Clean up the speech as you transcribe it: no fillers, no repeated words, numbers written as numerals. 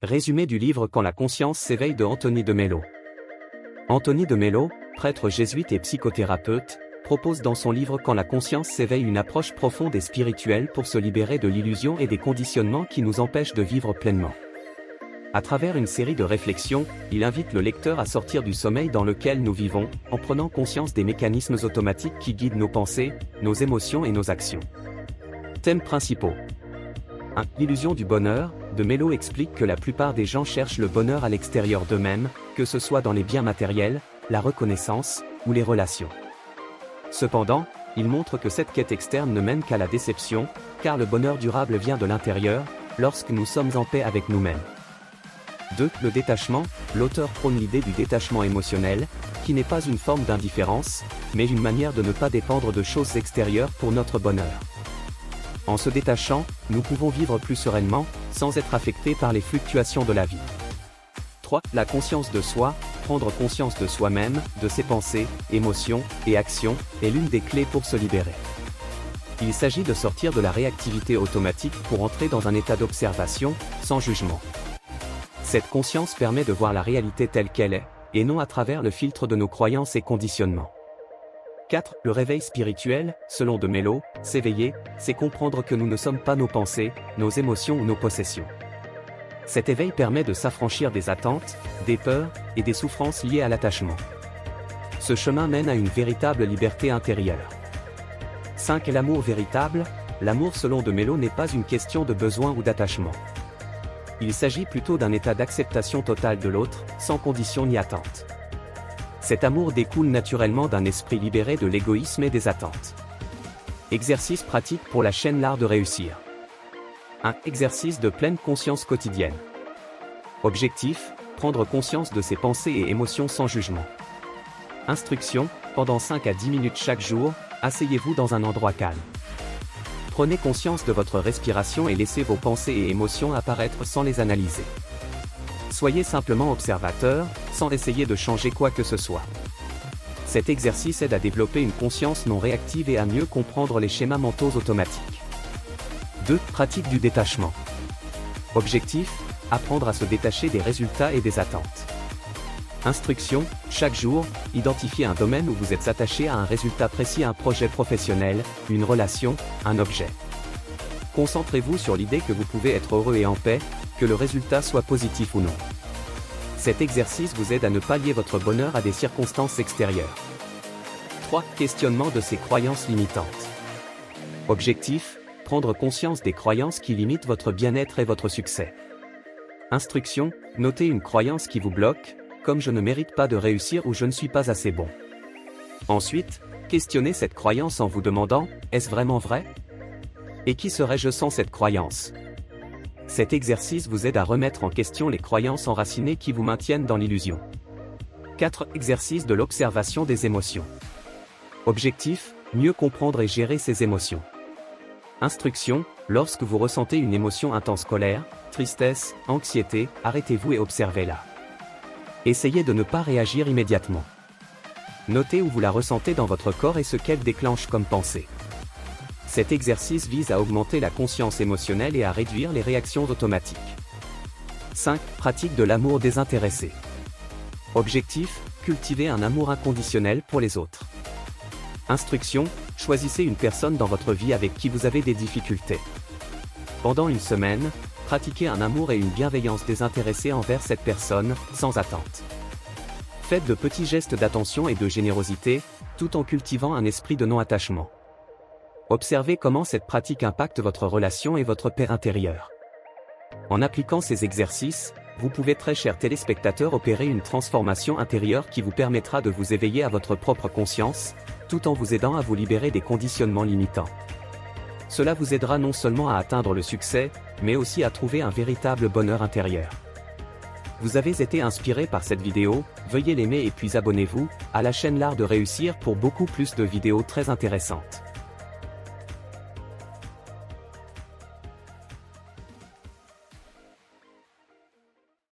Résumé du livre Quand la conscience s'éveille de Anthony de Mello. Anthony de Mello, prêtre jésuite et psychothérapeute, propose dans son livre Quand la conscience s'éveille une approche profonde et spirituelle pour se libérer de l'illusion et des conditionnements qui nous empêchent de vivre pleinement. À travers une série de réflexions, il invite le lecteur à sortir du sommeil dans lequel nous vivons, en prenant conscience des mécanismes automatiques qui guident nos pensées, nos émotions et nos actions. Thèmes principaux. 1. L'illusion du bonheur. De Mello explique que la plupart des gens cherchent le bonheur à l'extérieur d'eux-mêmes, que ce soit dans les biens matériels, la reconnaissance, ou les relations. Cependant, il montre que cette quête externe ne mène qu'à la déception, car le bonheur durable vient de l'intérieur, lorsque nous sommes en paix avec nous-mêmes. 2. Le détachement. L'auteur prône l'idée du détachement émotionnel, qui n'est pas une forme d'indifférence, mais une manière de ne pas dépendre de choses extérieures pour notre bonheur. En se détachant, nous pouvons vivre plus sereinement, sans être affectés par les fluctuations de la vie. 3. La conscience de soi. Prendre conscience de soi-même, de ses pensées, émotions et actions, est l'une des clés pour se libérer. Il s'agit de sortir de la réactivité automatique pour entrer dans un état d'observation, sans jugement. Cette conscience permet de voir la réalité telle qu'elle est, et non à travers le filtre de nos croyances et conditionnements. 4. Le réveil spirituel. Selon de Mello, s'éveiller, c'est comprendre que nous ne sommes pas nos pensées, nos émotions ou nos possessions. Cet éveil permet de s'affranchir des attentes, des peurs et des souffrances liées à l'attachement. Ce chemin mène à une véritable liberté intérieure. 5. L'amour véritable. L'amour selon de Mello n'est pas une question de besoin ou d'attachement. Il s'agit plutôt d'un état d'acceptation totale de l'autre, sans condition ni attente. Cet amour découle naturellement d'un esprit libéré de l'égoïsme et des attentes. Exercice pratique pour la chaîne L'Art de réussir. 1. Exercice de pleine conscience quotidienne. Objectif, prendre conscience de ses pensées et émotions sans jugement. Instruction, pendant 5 à 10 minutes chaque jour, asseyez-vous dans un endroit calme. Prenez conscience de votre respiration et laissez vos pensées et émotions apparaître sans les analyser. Soyez simplement observateur, sans essayer de changer quoi que ce soit. Cet exercice aide à développer une conscience non réactive et à mieux comprendre les schémas mentaux automatiques. 2. Pratique du détachement. Objectif, apprendre à se détacher des résultats et des attentes. Instruction, chaque jour, identifiez un domaine où vous êtes attaché à un résultat précis, un projet professionnel, une relation, un objet. Concentrez-vous sur l'idée que vous pouvez être heureux et en paix, que le résultat soit positif ou non. Cet exercice vous aide à ne pas lier votre bonheur à des circonstances extérieures. 3. Questionnement de ces croyances limitantes. Objectif, prendre conscience des croyances qui limitent votre bien-être et votre succès. Instruction, notez une croyance qui vous bloque, comme je ne mérite pas de réussir ou je ne suis pas assez bon. Ensuite, questionnez cette croyance en vous demandant, est-ce vraiment vrai ? Et qui serais-je sans cette croyance ? Cet exercice vous aide à remettre en question les croyances enracinées qui vous maintiennent dans l'illusion. 4. Exercice de l'observation des émotions. Objectif, mieux comprendre et gérer ses émotions. Instruction, lorsque vous ressentez une émotion intense, colère, tristesse, anxiété, arrêtez-vous et observez-la. Essayez de ne pas réagir immédiatement. Notez où vous la ressentez dans votre corps et ce qu'elle déclenche comme pensée. Cet exercice vise à augmenter la conscience émotionnelle et à réduire les réactions automatiques. 5. Pratique de l'amour désintéressé. Objectif, cultiver un amour inconditionnel pour les autres. Instruction, choisissez une personne dans votre vie avec qui vous avez des difficultés. Pendant une semaine, pratiquez un amour et une bienveillance désintéressée envers cette personne, sans attente. Faites de petits gestes d'attention et de générosité, tout en cultivant un esprit de non-attachement. Observez comment cette pratique impacte votre relation et votre paix intérieure. En appliquant ces exercices, vous pouvez, très chers téléspectateurs, opérer une transformation intérieure qui vous permettra de vous éveiller à votre propre conscience, tout en vous aidant à vous libérer des conditionnements limitants. Cela vous aidera non seulement à atteindre le succès, mais aussi à trouver un véritable bonheur intérieur. Vous avez été inspiré par cette vidéo, veuillez l'aimer et puis abonnez-vous à la chaîne L'Art de réussir pour beaucoup plus de vidéos très intéressantes.